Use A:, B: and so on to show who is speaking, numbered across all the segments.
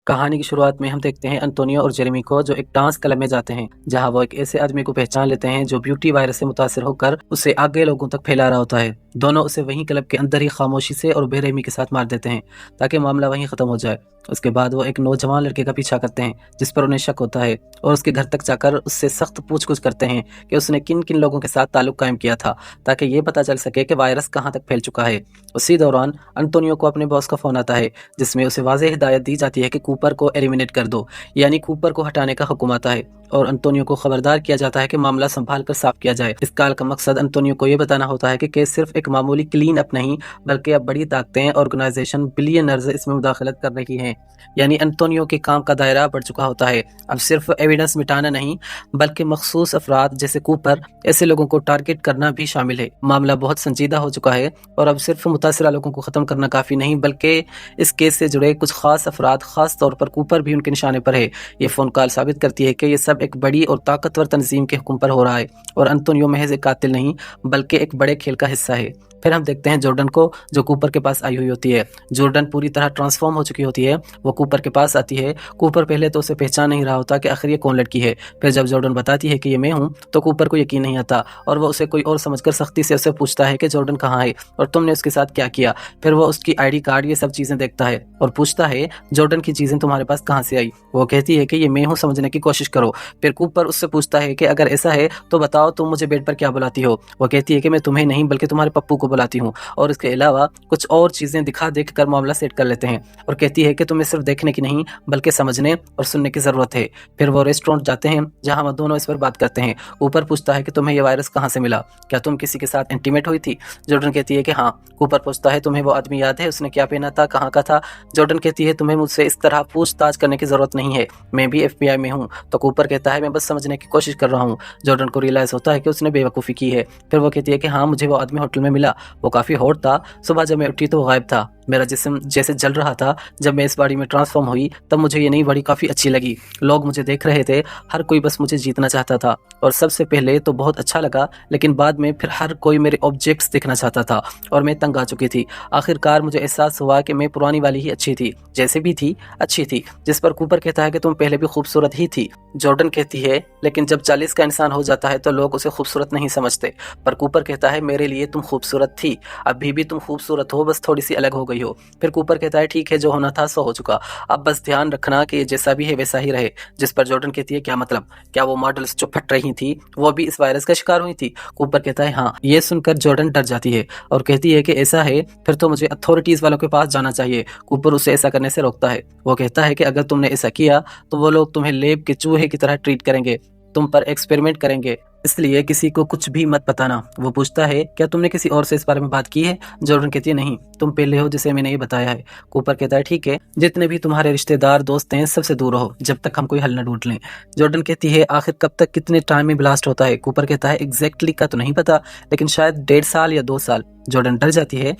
A: कहानी की शुरुआत में हम देखते हैं अंतोनियो और जेरेमी को, जो एक डांस क्लब में जाते हैं जहां वो एक ऐसे आदमी को पहचान लेते हैं जो ब्यूटी वायरस से मुतासिर होकर उसे आगे लोगों तक फैला रहा होता है। दोनों उसे वहीं क्लब के अंदर ही खामोशी से और बेरहमी के साथ मार देते हैं ताकि मामला वहीं खत्म हो जाए। उसके बाद वो एक नौजवान लड़के का पीछा करते हैं जिस पर उन्हें शक होता है और उसके घर तक जाकर उससे सख्त पूछगछ करते हैं कि उसने किन किन लोगों के साथ ताल्लुक कायम किया था ताकि ये पता चल सके कि वायरस कहाँ तक फैल चुका है। उसी दौरान अंतोनियो को अपने बॉस का फोन आता है जिसमें उसे वाज़ेह हिदायत दी जाती है कि कूपर को एलिमिनेट कर दो, यानी कूपर को हटाने का हुक्म आता है और अंतोनियो को खबरदार किया जाता है कि मामला संभाल कर साफ किया जाए। इस काल का मकसद अंतोनियो को यह बताना होता है कि केस सिर्फ एक मामूली क्लीन अप नहीं बल्कि अब बड़ी ताकतें ऑर्गेनाइजेशन बिलियनर्स इसमें मुदाखलत कर रही हैं। यानी अंतोनियो के काम का दायरा बढ़ चुका होता है। अब सिर्फ एविडेंस मिटाना नहीं बल्कि मखसूस अफराद जैसे कूपर ऐसे लोगों को टारगेट करना भी शामिल है। मामला बहुत संजीदा हो चुका है और अब सिर्फ मुतासरा लोगों को ख़त्म करना काफ़ी नहीं बल्कि इस केस से जुड़े कुछ खास अफराद, खास तौर पर कूपर भी उनके निशाने पर है। ये फ़ोन कॉल साबित करती है कि ये सब एक बड़ी और ताकतवर तंजीम के हुक्म पर हो रहा है और अंतोनियो महज एक कातिल नहीं बल्कि एक बड़े खेल का हिस्सा है। फिर हम देखते हैं जॉर्डन को, जो कूपर के पास आई हुई होती है। जॉर्डन पूरी तरह ट्रांसफॉर्म हो चुकी होती है। वो कूपर के पास आती है। कूपर पहले तो उसे पहचान नहीं रहा होता कि आखिर ये कौन लड़की है। फिर जब जॉर्डन बताती है कि ये मैं हूँ तो कूपर को यकीन नहीं आता और वो उसे कोई और समझकर सख्ती से उसे पूछता है कि जॉर्डन कहाँ है और तुमने उसके साथ क्या किया। फिर वो उसकी आईडी कार्ड ये सब चीज़ें देखता है और पूछता है जॉर्डन की चीज़ें तुम्हारे पास कहाँ से आई। वो कहती है कि ये मैं हूँ, समझने की कोशिश करो। फिर कूपर उससे पूछता है कि अगर ऐसा है तो बताओ तुम मुझे बेड पर क्या बुलाती हो। वो कहती है कि मैं तुम्हें नहीं बल्कि तुम्हारे पप्पू को बुलाती हूँ और इसके अलावा कुछ और चीज़ें दिखा देख कर मामला सेट कर लेते हैं और कहती है कि तुम्हें सिर्फ देखने की नहीं बल्कि समझने और सुनने की ज़रूरत है। फिर वो रेस्टोरेंट जाते हैं जहां वो दोनों इस पर बात करते हैं। ऊपर पूछता है कि तुम्हें ये वायरस कहाँ से मिला, क्या तुम किसी के साथ इंटीमेट हुई थी। जॉर्डन कहती है कि हाँ। कूपर पूछता है तुम्हें वो आदमी याद है, उसने क्या पहना था, कहाँ का था। जॉर्डन कहती है तुम्हें मुझसे इस तरह पूछताछ करने की ज़रूरत नहीं है, मैं भी FBI में हूँ। तो कूपर कहता है मैं बस समझने की कोशिश कर रहा हूँ। जॉर्डन को रियलाइज़ होता है कि उसने बेवकूफ़ी की है। फिर वो कहती है कि हाँ, मुझे वो आदमी होटल में मिला, वो काफ़ी हॉट था। सुबह जब मैं उठी तो वो गायब था। मेरा जिस्म जैसे जल रहा था। जब मैं इस बॉडी में ट्रांसफॉर्म हुई तब मुझे ये नई बॉडी काफ़ी अच्छी लगी। लोग मुझे देख रहे थे, हर कोई बस मुझे जीतना चाहता था और सबसे पहले तो बहुत अच्छा लगा, लेकिन बाद में फिर हर कोई मेरे ऑब्जेक्ट्स देखना चाहता था और मैं तंग आ चुकी थी। आखिरकार मुझे एहसास हुआ कि मैं पुरानी वाली ही अच्छी थी, जैसे भी थी अच्छी थी। जिस पर कूपर कहता है कि तुम पहले भी खूबसूरत ही थी। जॉर्डन कहती है लेकिन जब 40 का इंसान हो जाता है तो लोग उसे खूबसूरत नहीं समझते। पर कूपर कहता है मेरे लिए तुम खूबसूरत थी, अभी भी तुम खूबसूरत हो, बस थोड़ी सी अलग हो गई हो। फिर कूपर कहता है ठीक है, जो होना था सो हो चुका, अब बस ध्यान रखना कि जैसा भी है वैसा ही रहे। जिस पर जॉर्डन कहती है क्या मतलब, क्या वो मॉडल्स जो फट रही थी वो भी इस वायरस का शिकार हुई थी। कूपर कहता है हाँ। ये सुनकर जॉर्डन डर जाती है और कहती है कि ऐसा है फिर तो मुझे अथॉरिटीज वालों के पास जाना चाहिए। कूपर उसे ऐसा करने से रोकता है। वो कहता है कि अगर तुमने ऐसा किया तो वो लोग तुम्हें लेब के चूहे की तरह ट्रीट करेंगे, तुम पर एक्सपेरिमेंट करेंगे, इसलिए किसी को कुछ भी मत बताना। वो पूछता है क्या तुमने किसी और से इस बारे में बात की है। जॉर्डन कहती है नहीं, तुम पहले हो जिसे मैंने ये बताया है। कूपर कहता है ठीक है, जितने भी तुम्हारे रिश्तेदार दोस्त हैं सबसे दूर रहो जब तक हम कोई हल न ढूंढ लें। जॉर्डन कहती है आखिर कब तक, कितने टाइम में ब्लास्ट होता है। कूपर कहता है एग्जैक्टली का तो नहीं पता, लेकिन शायद 1.5 साल या 2 साल। जॉर्डन डर जाती है।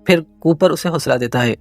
A: फिर कूपर उसे हौसला देता है।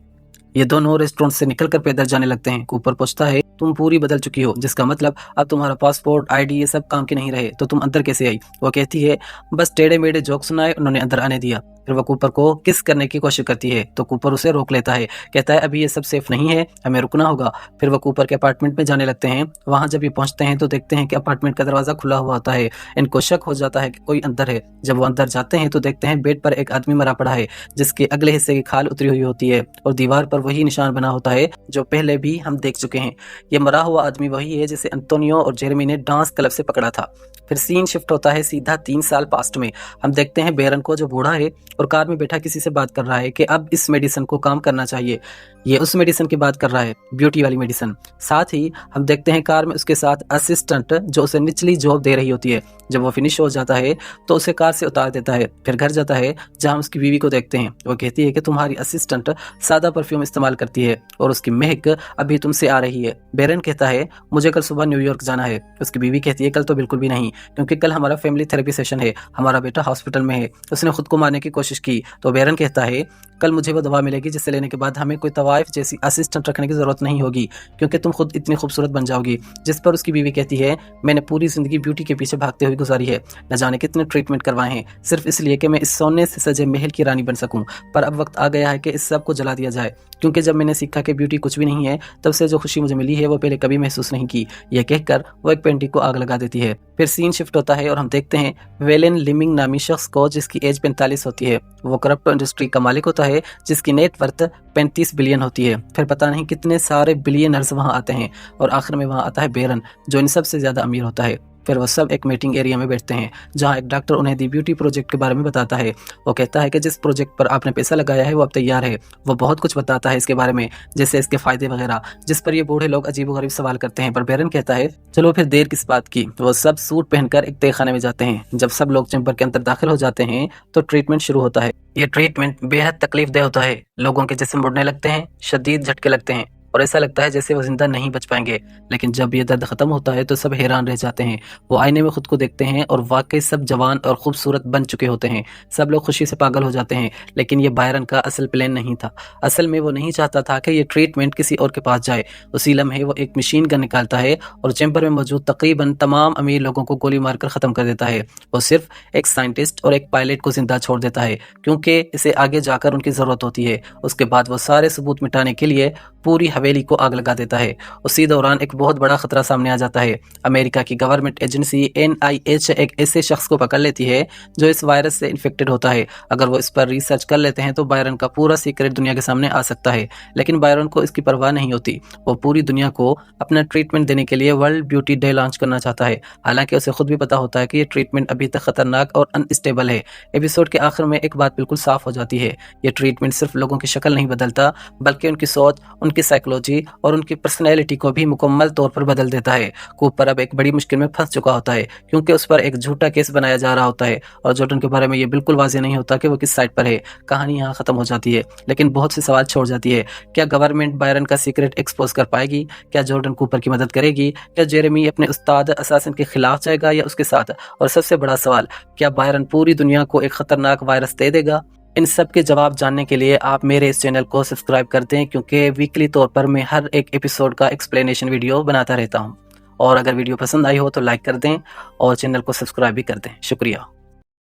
A: ये दोनों रेस्टोरेंट से निकलकर पैदल जाने लगते हैं। कूपर पूछता है तुम पूरी बदल चुकी हो, जिसका मतलब अब तुम्हारा पासपोर्ट, आईडी ये सब काम के नहीं रहे, तो तुम अंदर कैसे आई। वो कहती है बस टेढ़े मेढ़े जोक सुनाए उन्होंने अंदर आने दिया। फिर वो कूपर को किस करने की कोशिश करती है तो कूपर उसे रोक लेता है। कहता है अभी ये सब सेफ नहीं है, हमें रुकना होगा। फिर वो कूपर के अपार्टमेंट में जाने लगते हैं। वहां जब ये पहुंचते हैं तो देखते हैं कि अपार्टमेंट का दरवाजा खुला हुआ होता है। इनको शक हो जाता है कि कोई अंदर है। जब वो अंदर जाते हैं तो देखते हैं बेड पर एक आदमी मरा पड़ा है जिसके अगले हिस्से की खाल उतरी हुई होती है और दीवार पर वही निशान बना होता है जो पहले भी हम देख चुके हैं। ये मरा हुआ आदमी वही है जिसे अंतोनियो और जेरेमी ने डांस क्लब से पकड़ा था। फिर सीन शिफ्ट होता है सीधा 3 साल पास्ट में। हम देखते हैं बेरन को, जो बूढ़ा है और कार में बैठा किसी से बात कर रहा है कि अब इस मेडिसिन को काम करना चाहिए। ये उस मेडिसिन की बात कर रहा है, ब्यूटी वाली मेडिसिन। साथ ही हम देखते हैं कार में उसके साथ असिस्टेंट जो उसे निचली जॉब दे रही होती है। जब वो फिनिश हो जाता है तो उसे कार से उतार देता है। फिर घर जाता है जहां उसकी बीवी को देखते हैं। वो कहती है कि तुम्हारी असिस्टेंट सादा परफ्यूम इस्तेमाल करती है और उसकी महक अभी तुमसे आ रही है। बेरन कहता है मुझे कल सुबह न्यूयॉर्क जाना है। उसकी बीवी कहती है कल तो बिल्कुल भी नहीं, क्योंकि कल हमारा फैमिली थेरेपी सेशन है, हमारा बेटा हॉस्पिटल में है, उसने खुद को मारने की कोशिश की। तो बेरन कहता है कल मुझे वो दवा मिलेगी जिसे लेने के बाद हमें कोई तवाइफ जैसी असिस्टेंट रखने की ज़रूरत नहीं होगी, क्योंकि तुम खुद इतनी खूबसूरत बन जाओगी। जिस पर उसकी बीवी कहती है, मैंने पूरी ज़िंदगी ब्यूटी के पीछे भागते हुए गुजारी है, न जाने कितने ट्रीटमेंट करवाए हैं, सिर्फ इसलिए कि मैं इस सोने से सजे महल की रानी बन सकूं। पर अब वक्त आ गया है कि इस सब को जला दिया जाए, क्योंकि जब मैंने सीखा कि ब्यूटी कुछ भी नहीं है, तब से जो खुशी मुझे मिली है वो पहले कभी महसूस नहीं की। यह कहकर वो एक पेंटिंग को आग लगा देती है। फिर सीन शिफ्ट होता है और हम देखते हैं वेलेन लिमिंग नामी शख्स को, जिसकी एज 45 होती है। वो क्रिप्टो इंडस्ट्री का मालिक होता है, जिसकी नेट वर्थ 35 बिलियन होती है। फिर पता नहीं कितने सारे बिलियनर्स वहाँ आते हैं और आखिर में वहाँ आता है बेरन, जो इन सबसे ज़्यादा अमीर होता है। फिर वो सब एक मीटिंग एरिया में बैठते हैं, जहाँ एक डॉक्टर उन्हें दी ब्यूटी प्रोजेक्ट के बारे में बताता है। वो कहता है कि जिस प्रोजेक्ट पर आपने पैसा लगाया है वो अब तैयार है। वो बहुत कुछ बताता है इसके बारे में, जैसे इसके फ़ायदे वगैरह, जिस पर ये बूढ़े लोग अजीबोगरीब सवाल करते हैं। पर बेरन कहता है, चलो फिर देर किस बात की। वो सब सूट पहनकर एक तहखाने में जाते हैं। जब सब लोग चैम्बर के अंदर दाखिल हो जाते हैं तो ट्रीटमेंट शुरू होता है। ये ट्रीटमेंट बेहद तकलीफ दह होता है। लोगों के जिस्म मुड़ने लगते हैं, शदीद झटके लगते हैं और ऐसा लगता है जैसे वो जिंदा नहीं बच पाएंगे। लेकिन जब ये दर्द खत्म होता है तो सब हैरान रह जाते हैं। वो आईने में खुद को देखते हैं और वाकई सब जवान और खूबसूरत बन चुके होते हैं। सब लोग खुशी से पागल हो जाते हैं। लेकिन ये बायरन का असल प्लान नहीं था। असल में वो नहीं चाहता था कि ये ट्रीटमेंट किसी और के पास जाए। उसी लम्हे वो एक मशीन गन निकालता है और चैम्बर में मौजूद तकरीबन तमाम अमीर लोगों को गोली मारकर ख़त्म कर देता है। वो सिर्फ एक साइंटिस्ट और एक पायलट को जिंदा छोड़ देता है, क्योंकि इसे आगे जाकर उनकी ज़रूरत होती है। उसके बाद वो सारे सबूत मिटाने के लिए पूरी हवेली को आग लगा देता है। उसी दौरान एक बहुत बड़ा खतरा सामने आ जाता है। अमेरिका की गवर्नमेंट एजेंसी NIH एक ऐसे शख्स को पकड़ लेती है जो इस वायरस से इन्फेक्टेड होता है। अगर वो इस पर रिसर्च कर लेते हैं तो बायरन का पूरा सीक्रेट दुनिया के सामने आ सकता है। लेकिन बायरन को इसकी परवाह नहीं होती। वो पूरी दुनिया को अपना ट्रीटमेंट देने के लिए वर्ल्ड ब्यूटी डे लॉन्च करना चाहता है। हालांकि उसे खुद भी पता होता है कि ये ट्रीटमेंट अभी तक खतरनाक और अनस्टेबल है। एपिसोड के आखिर में एक बात बिल्कुल साफ हो जाती है, ये ट्रीटमेंट सिर्फ लोगों की शक्ल नहीं बदलता, बल्कि उनकी सोच, उनकी साइकोलॉजी और उनकी पर्सनैलिटी को भी मुकम्मल तौर पर बदल देता है। कूपर अब एक बड़ी मुश्किल में फंस चुका होता है, क्योंकि उस पर एक झूठा केस बनाया जा रहा होता है और जॉर्डन के बारे में ये बिल्कुल वाज़ेह नहीं होता कि वो किस साइड पर है। कहानी यहाँ ख़त्म हो जाती है, लेकिन बहुत से सवाल छोड़ जाती है। क्या गवर्नमेंट बायरन का सीक्रेट एक्सपोज कर पाएगी? क्या जॉर्डन कूपर की मदद करेगी? क्या जेरेमी अपने उस्ताद असासिन के खिलाफ जाएगा या उसके साथ? और सबसे बड़ा सवाल, क्या बायरन पूरी दुनिया को एक खतरनाक वायरस दे देगा? इन सब के जवाब जानने के लिए आप मेरे इस चैनल को सब्सक्राइब कर दें, क्योंकि वीकली तौर पर मैं हर एक एपिसोड का एक्सप्लेनेशन वीडियो बनाता रहता हूं। और अगर वीडियो पसंद आई हो तो लाइक कर दें और चैनल को सब्सक्राइब भी कर दें। शुक्रिया।